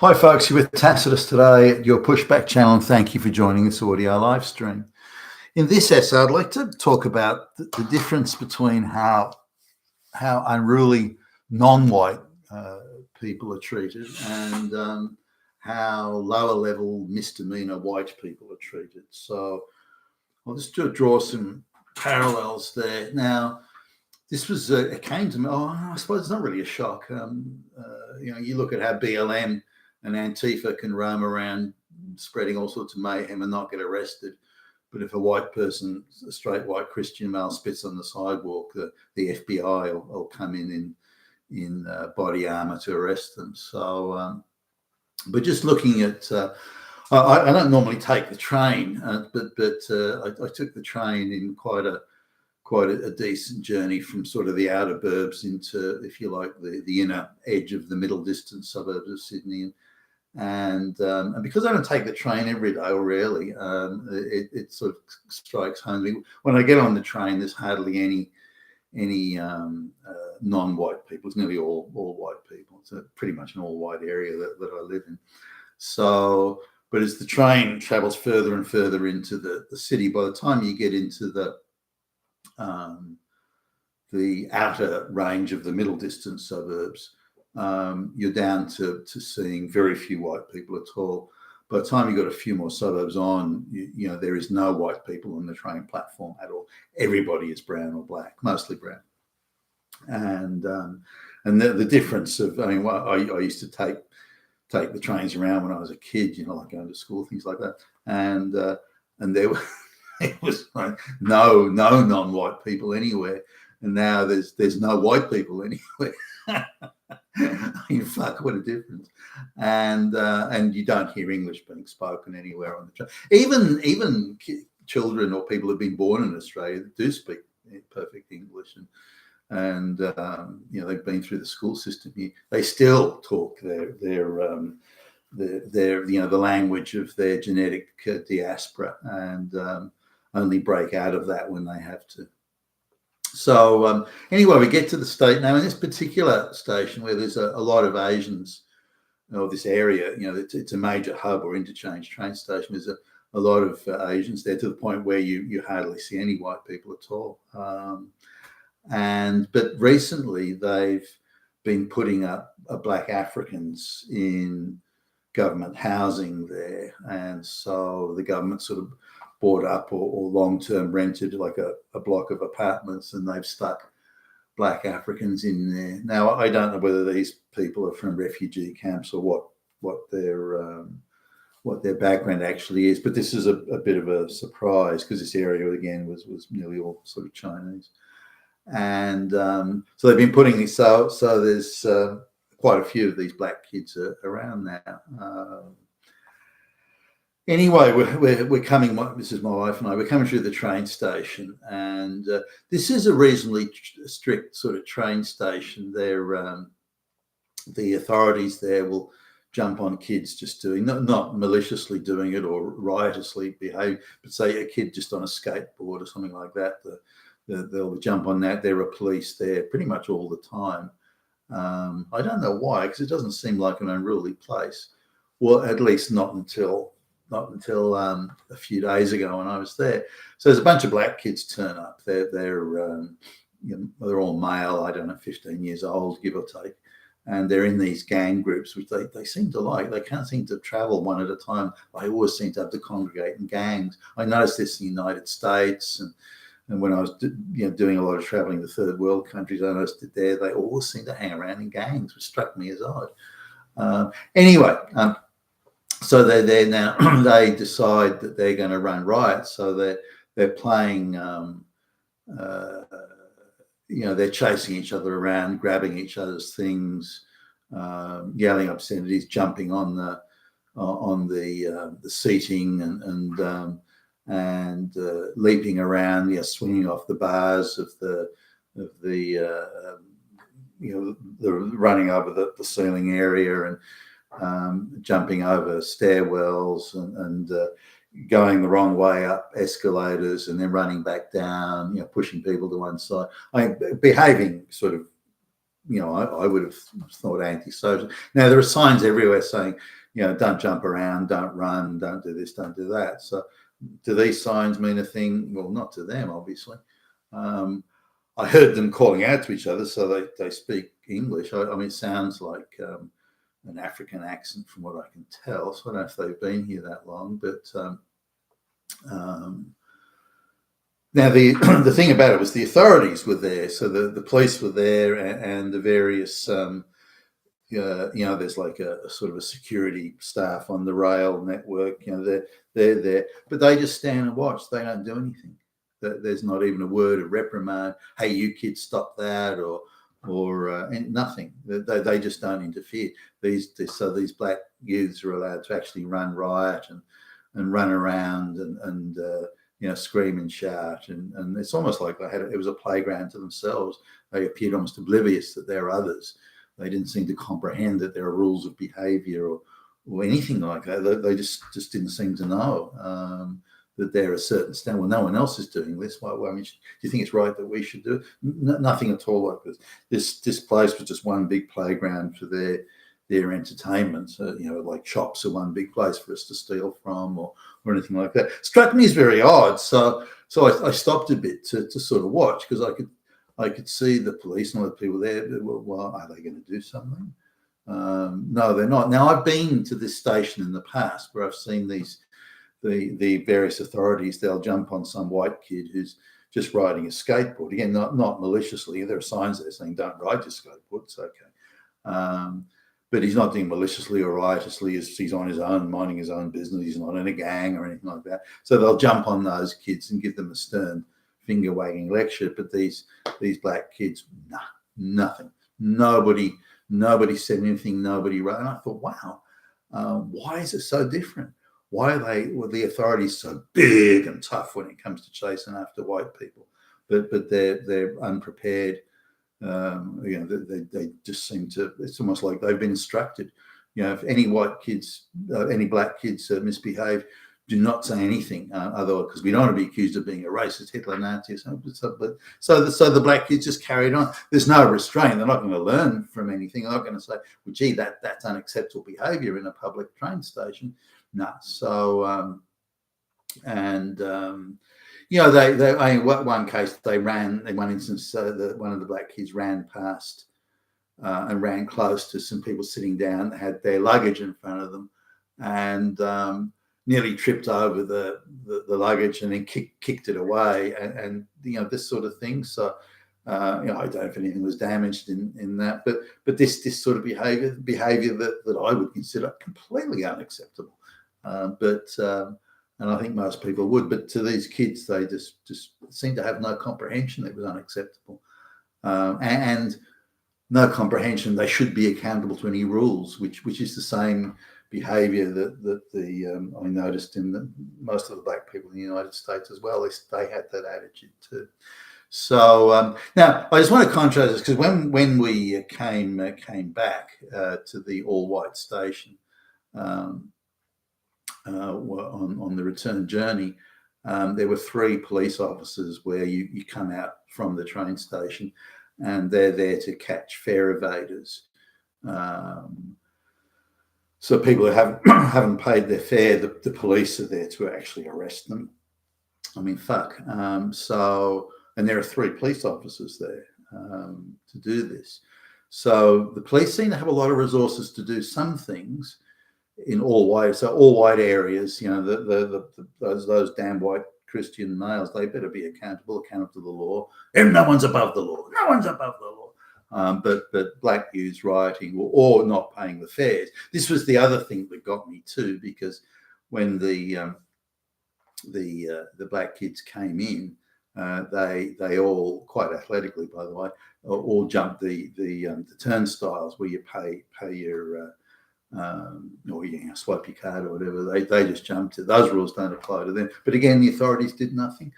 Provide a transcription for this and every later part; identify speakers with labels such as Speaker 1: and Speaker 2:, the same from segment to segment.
Speaker 1: Hi, folks. You're with Tacitus today at your Pushback channel, and thank you for joining this audio live stream. In this essay, I'd like to talk about the difference between how unruly non-white people are treated and how lower-level misdemeanor white people are treated. So I'll just draw some parallels there. Now, this was it came to me. Oh, I suppose it's not really a shock. You look at how BLM and Antifa can roam around spreading all sorts of mayhem and not get arrested. But if a white person, a straight white Christian male, spits on the sidewalk, the FBI will come in body armor to arrest them. So, but just looking at, I don't normally take the train, but I took the train in quite a decent journey from sort of the outer burbs into, if you like, the inner edge of the middle distance suburbs of Sydney. And because I don't take the train every day or rarely, it sort of strikes home. When I get on the train, there's hardly any non-white people. It's nearly all white people. It's pretty much an all-white area that I live in. So, but as the train travels further and further into the city, by the time you get into the outer range of the middle distance suburbs, you're down to seeing very few white people at all. By the time you got a few more suburbs on, you know, there is no white people on the train platform at all. Everybody is brown or black, mostly brown. And the difference of, I mean, I used to take the trains around when I was a kid, you know, like going to school, things like that. And there were, it was like no non-white people anywhere. And now there's no white people anywhere. I mean, fuck, what a difference. And you don't hear English being spoken anywhere on the train. Even children or people who've been born in Australia do speak perfect English, and you know, they've been through the school system here. They still talk their you know, the language of their genetic diaspora, and only break out of that when they have to. So anyway, we get to the state now. In this particular station, where there's a lot of Asians, or this area, you know, it's a major hub or interchange train station. There's a lot of Asians there, to the point where you hardly see any white people at all. But recently they've been putting up black Africans in government housing there, and so the government sort of bought up or long-term rented like a block of apartments, and they've stuck black Africans in there. Now, I don't know whether these people are from refugee camps or what their background actually is, but this is a bit of a surprise, because this area again was nearly all sort of Chinese. And so they've been putting this, so there's quite a few of these black kids around now. Anyway, we're coming. This is my wife and I. We're coming through the train station, and this is a reasonably strict sort of train station. The authorities there will jump on kids just doing, not maliciously doing it or riotously behave, but say a kid just on a skateboard or something like that. They'll jump on that. There are police there pretty much all the time. I don't know why, because it doesn't seem like an unruly place. Well, at least not until a few days ago when I was there. So there's a bunch of black kids turn up. They're all male, I don't know, 15 years old, give or take. And they're in these gang groups, which they seem to like. They can't seem to travel one at a time. They always seem to have to congregate in gangs. I noticed this in the United States, and when I was doing a lot of traveling to third world countries, I noticed that there they always seem to hang around in gangs, which struck me as odd. Anyway, so they're there now. They decide that they're going to run riots. So they're playing, they're chasing each other around, grabbing each other's things, yelling obscenities, jumping on the seating and leaping around, swinging off the bars of the running over the ceiling area, and jumping over stairwells and going the wrong way up escalators, and then running back down, pushing people to one side. Behaving sort of I would have thought antisocial. Now, there are signs everywhere saying, don't jump around, don't run, don't do this, don't do that. So do these signs mean a thing? Well, not to them, obviously. I heard them calling out to each other, so they speak English. I mean, it sounds like an African accent from what I can tell. So I don't know if they've been here that long, but now the thing about it was the authorities were there. So the police were there, and the various, there's like a sort of a security staff on the rail network. They're there, but they just stand and watch. They don't do anything. There's not even a word of reprimand. Hey, you kids, stop that, or nothing. They just don't interfere. So these black youths are allowed to actually run riot and run around and scream and shout, and it's almost like it was a playground to themselves. They appeared almost oblivious that there are others. They didn't seem to comprehend that there are rules of behaviour or anything like that. They just didn't seem to know that there are certain standards. Well, no one else is doing this. Why do you think it's right that we should do it? Nothing at all like this. This place was just one big playground for their entertainment. Like shops are one big place for us to steal from or anything like that. Struck me as very odd. So I stopped a bit to sort of watch, because I could see the police and all the people there. Well, are they going to do something? No, they're not. Now, I've been to this station in the past where I've seen the various authorities. They'll jump on some white kid who's just riding a skateboard. Again, not maliciously. There are signs there saying don't ride your skateboard. It's okay. But he's not doing maliciously or riotously. He's on his own, minding his own business. He's not in a gang or anything like that. So they'll jump on those kids and give them a stern finger-wagging lecture. But these black kids, nothing. Nobody said anything. Nobody wrote. And I thought, wow, why is it so different? Why were the authorities so big and tough when it comes to chasing after white people? But they're unprepared. They just seem to. It's almost like they've been instructed. If any white kids, any black kids misbehave, do not say anything. Otherwise, because we don't want to be accused of being a racist, Hitler, Nazi, or something. So the black kids just carried on. There's no restraint. They're not going to learn from anything. They're not going to say, "Well, gee, that's unacceptable behaviour in a public train station." No. So one case in one instance, one of the black kids ran past and ran close to some people sitting down that had their luggage in front of them, and nearly tripped over the luggage and then kicked it away, and this sort of thing. So I don't know if anything was damaged in that, but this sort of behaviour that I would consider completely unacceptable. And I think most people would, but to these kids, they just seem to have no comprehension that it was unacceptable, and no comprehension they should be accountable to any rules, which is the same behaviour that I noticed in most of the black people in the United States as well. They had that attitude too. So now I just want to contrast this, because when we came back to the all-white station. On the return journey, there were 3 police officers where you come out from the train station, and they're there to catch fare evaders. So people who haven't paid their fare, the police are there to actually arrest them. I mean, fuck. And there are 3 police officers there to do this. So the police seem to have a lot of resources to do some things in all white areas. Those damn white Christian males, they better be accountable to the law. And no one's above the law. No one's above the law. But black youths rioting or not paying the fares. This was the other thing that got me too, because when the black kids came in, they all, quite athletically, by the way, all jumped the turnstiles where you pay your or you swipe your card or whatever. They just jumped it. Those rules don't apply to them. But again, the authorities did nothing.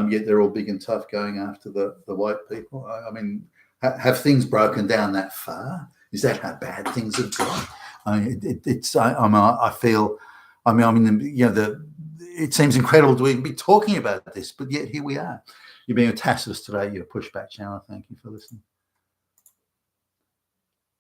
Speaker 1: Yet they're all big and tough going after the white people. I mean, have things broken down that far? Is that how bad things have got? I mean, I feel. I mean, it seems incredible to even be talking about this, but yet here we are. You're being a Tacitus today. You're a Pushback channel. Thank you for listening.